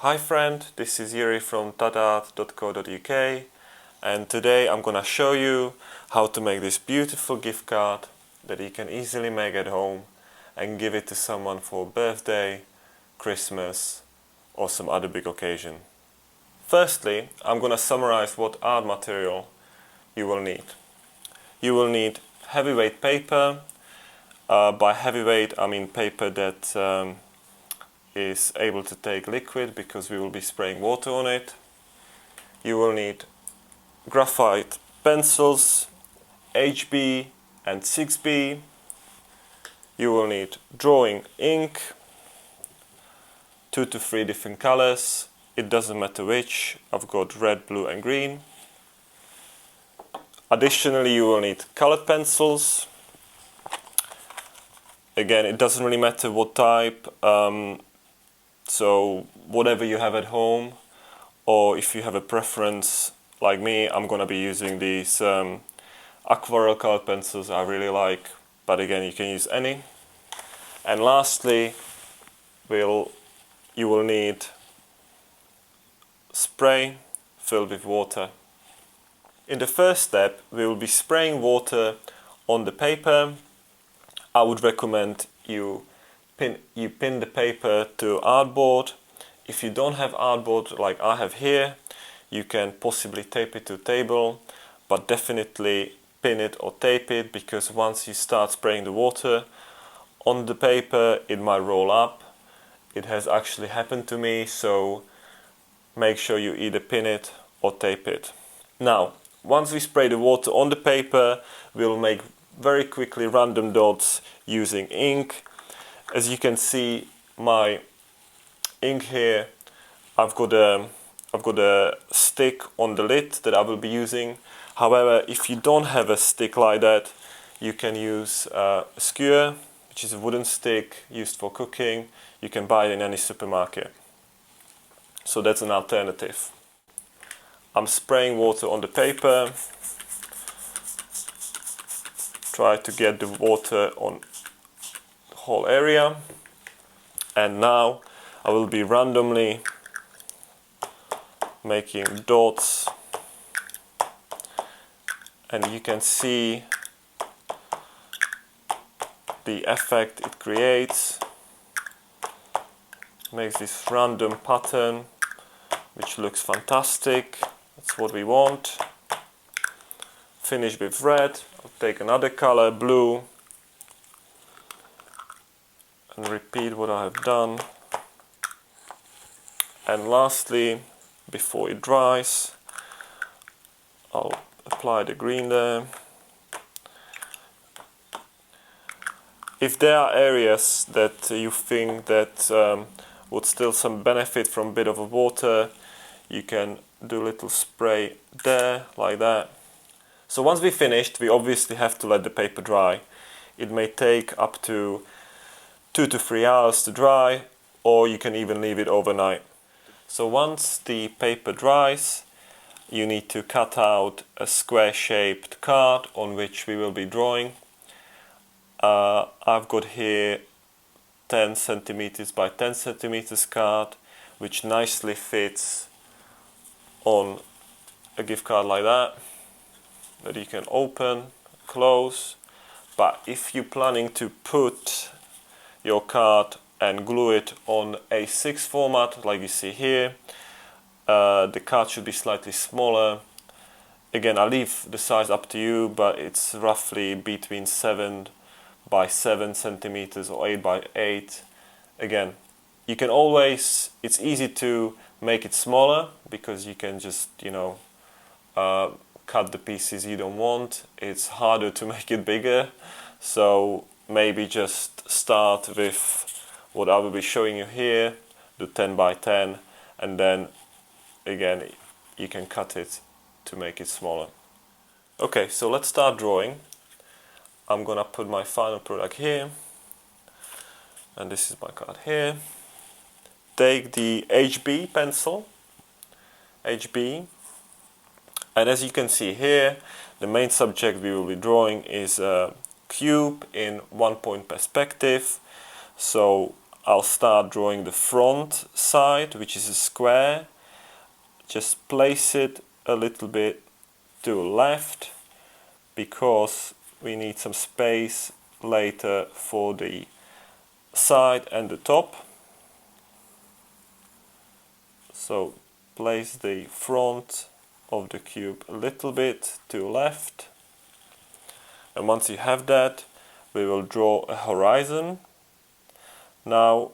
Hi friend, this is Yuri from tadart.co.uk and today I'm gonna show you how to make this beautiful gift card that you can easily make at home and give it to someone for birthday, Christmas or some other big occasion. Firstly, I'm gonna summarize what art material you will need. You will need heavyweight paper. By heavyweight I mean paper that is able to take liquid because we will be spraying water on it. You will need graphite pencils, HB and 6B. You will need drawing ink, 2 to 3 different colors. It doesn't matter which. I've got red, blue and green. Additionally, you will need colored pencils. Again, it doesn't really matter what type. So whatever you have at home, or if you have a preference like me, I'm gonna be using these Aquarell colored pencils I really like, but again you can use any. And lastly, you will need spray filled with water. In the first step we will be spraying water on the paper. I would recommend you pin the paper to artboard. If you don't have artboard like I have here, you can possibly tape it to a table, but definitely pin it or tape it, because once you start spraying the water on the paper it might roll up. It has actually happened to me, so make sure you either pin it or tape it. Now, once we spray the water on the paper, we'll make very quickly random dots using ink. As you can see, my ink here, I've got a stick on the lid that I will be using. However, if you don't have a stick like that, you can use a skewer, which is a wooden stick used for cooking. You can buy it in any supermarket. So that's an alternative. I'm spraying water on the paper. Try to get the water on whole area, and now I will be randomly making dots, and you can see the effect it creates. Makes this random pattern which looks fantastic. That's what we want. Finish with red. I'll take another color, blue, and repeat what I have done. And lastly, before it dries, I'll apply the green there. If there are areas that you think that would still some benefit from a bit of water, you can do a little spray there, like that. So once we finished, we obviously have to let the paper dry. It may take up to 2 to 3 hours to dry, or you can even leave it overnight. So once the paper dries, you need to cut out a square shaped card on which we will be drawing. I've got here 10 centimeters by 10 centimeters card, which nicely fits on a gift card like that you can open, close. But if you're planning to put your card and glue it on A6 format like you see here, the card should be slightly smaller. Again, I'll leave the size up to you, but it's roughly between 7 by 7 centimeters or 8 by 8. Again, you can always, it's easy to make it smaller because you can just, cut the pieces you don't want. It's harder to make it bigger, so maybe just start with what I will be showing you here, the 10 by 10, and then again you can cut it to make it smaller. Okay, so let's start drawing. I'm gonna put my final product here, and this is my card here. Take the HB pencil, HB, and as you can see here, the main subject we will be drawing is a cube in 1-point perspective. So I'll start drawing the front side, which is a square. Just place it a little bit to the left, because we need some space later for the side and the top. So place the front of the cube a little bit to the left, and once you have that, we will draw a horizon. Now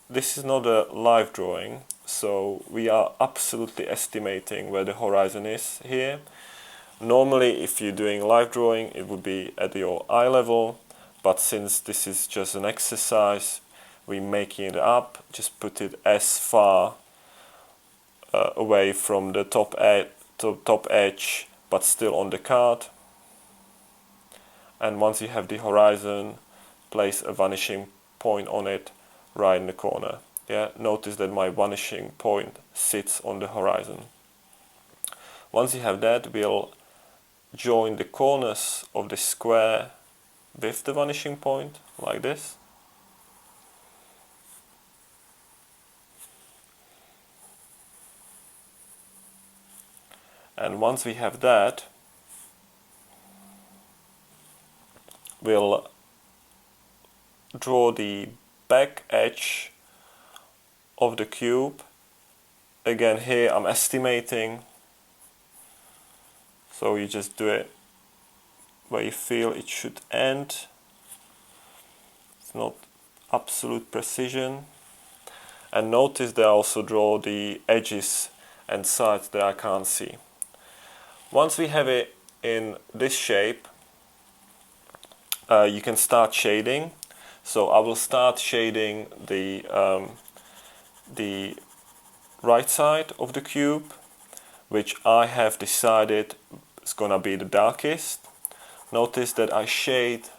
this is not a live drawing, so we are absolutely estimating where the horizon is here. Normally if you're doing live drawing it would be at your eye level, but since this is just an exercise, we're making it up. Just put it as far away from the top edge, but still on the card. And once you have the horizon, place a vanishing point on it right in the corner. Yeah, notice that my vanishing point sits on the horizon. Once you have that, we'll join the corners of the square with the vanishing point, like this. And once we have that, we'll draw the back edge of the cube. Again, here I'm estimating, so you just do it where you feel it should end. It's not absolute precision. And notice that I also draw the edges and sides that I can't see. Once we have it in this shape, you can start shading. So I will start shading the right side of the cube, which I have decided is gonna be the darkest. Notice that I shade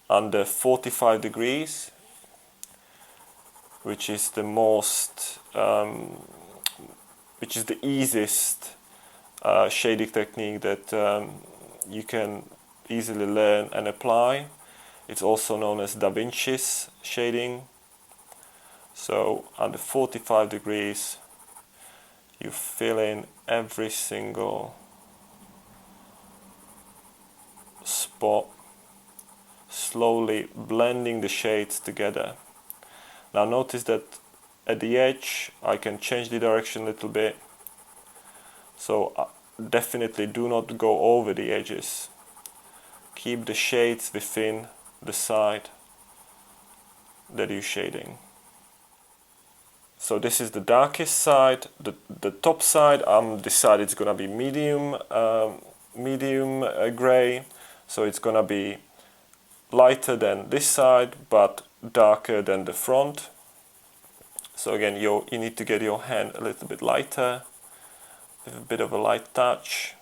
under 45 degrees, which is the most, which is the easiest shading technique that you can easily learn and apply. It's also known as Da Vinci's shading. So under 45 degrees you fill in every single spot, slowly blending the shades together. Now notice that at the edge I can change the direction a little bit, so definitely do not go over the edges. Keep the shades within the side that you're shading. So this is the darkest side. The top side I'm decided it's gonna be medium gray, so it's gonna be lighter than this side but darker than the front. So again, you need to get your hand a little bit lighter with a bit of a light touch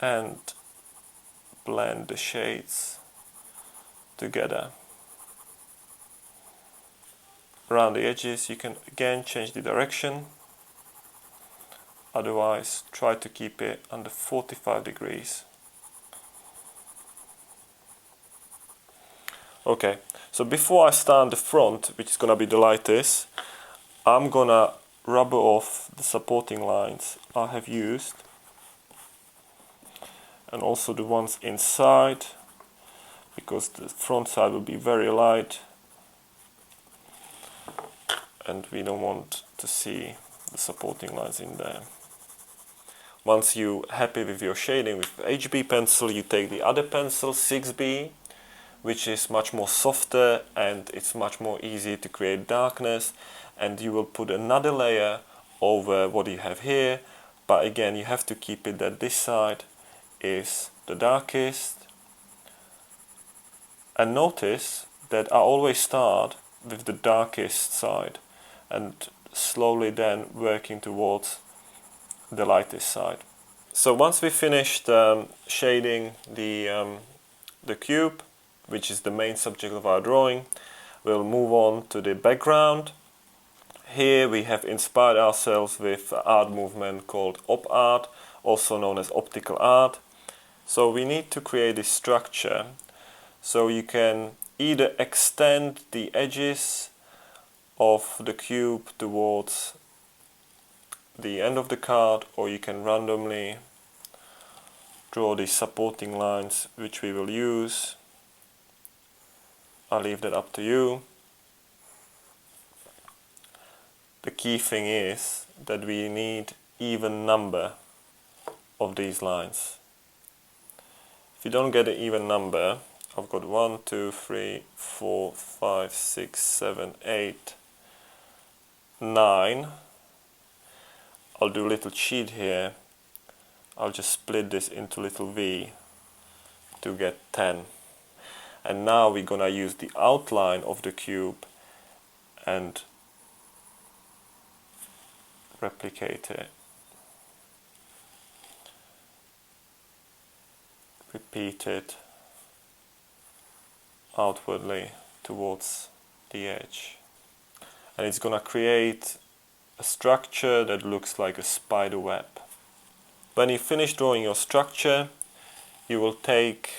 and blend the shades together. Around the edges you can again change the direction, otherwise try to keep it under 45 degrees. Okay, so before I start the front, which is gonna be the lightest, I'm gonna rubber off the supporting lines I have used, and also the ones inside, because the front side will be very light and we don't want to see the supporting lines in there. Once you're happy with your shading with HB pencil, you take the other pencil, 6B, which is much more softer and it's much more easy to create darkness, and you will put another layer over what you have here, but again you have to keep it that this side is the darkest. And notice that I always start with the darkest side and slowly then working towards the lightest side. So once we finished shading the cube, which is the main subject of our drawing, we'll move on to the background. Here we have inspired ourselves with an art movement called Op Art, also known as Optical Art. So we need to create this structure. So you can either extend the edges of the cube towards the end of the card, or you can randomly draw these supporting lines which we will use. I'll leave that up to you. The key thing is that we need even number of these lines. If you don't get an even number, I've got 1, 2, 3, 4, 5, 6, 7, 8, 9. I'll do a little cheat here. I'll just split this into little v to get 10. And now we're gonna use the outline of the cube and replicate it. Repeat it outwardly towards the edge. And it's gonna create a structure that looks like a spider web. When you finish drawing your structure, you will take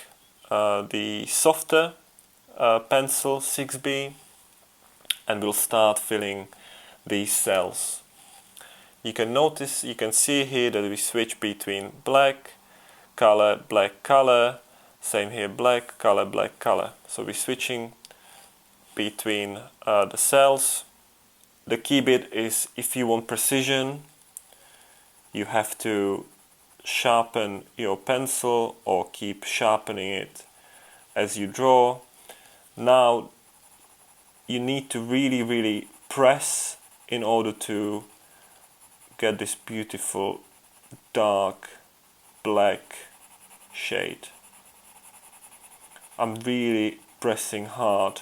the softer pencil 6B and we'll start filling these cells. You can notice, you can see here that we switch between black color, same here, black color. So we're switching between the cells. The key bit is, if you want precision, you have to sharpen your pencil or keep sharpening it as you draw. Now you need to really press in order to get this beautiful dark black shade. I'm really pressing hard.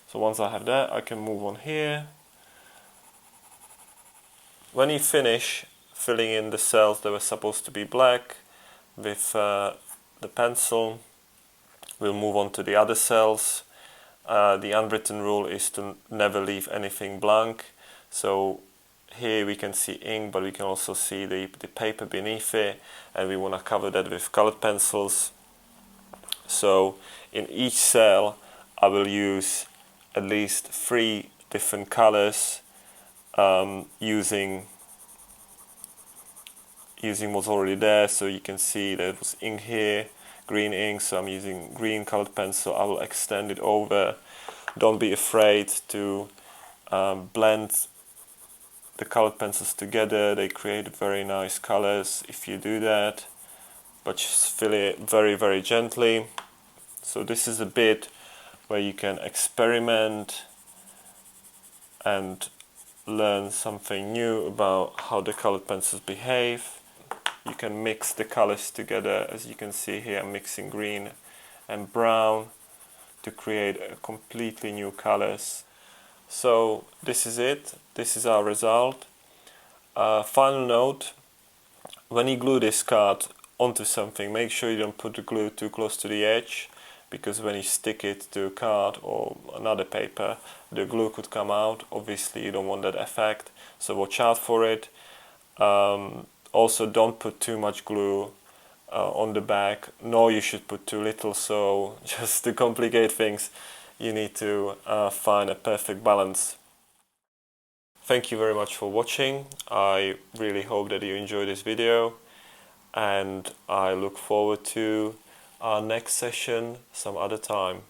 So once I have that, I can move on here. When you finish filling in the cells that were supposed to be black with the pencil, we'll move on to the other cells. The unwritten rule is to never leave anything blank. So here we can see ink, but we can also see the paper beneath it, and we want to cover that with colored pencils. So in each cell I will use at least 3 different colors, using what's already there. So you can see there was ink here, green ink, so I'm using green colored pencil. I will extend it over. Don't be afraid to blend the colored pencils together. They create very nice colors if you do that, but just fill it very gently. So this is a bit where you can experiment and learn something new about how the colored pencils behave. You can mix the colors together. As you can see here, I'm mixing green and brown to create a completely new colors. So this is it. This is our result. Final note: when you glue this card onto something, make sure you don't put the glue too close to the edge, because when you stick it to a card or another paper, the glue could come out. Obviously you don't want that effect, so watch out for it. Also, don't put too much glue on the back, nor you should put too little. So just to complicate things, you need to find a perfect balance. Thank you very much for watching. I really hope that you enjoyed this video, and I look forward to our next session some other time.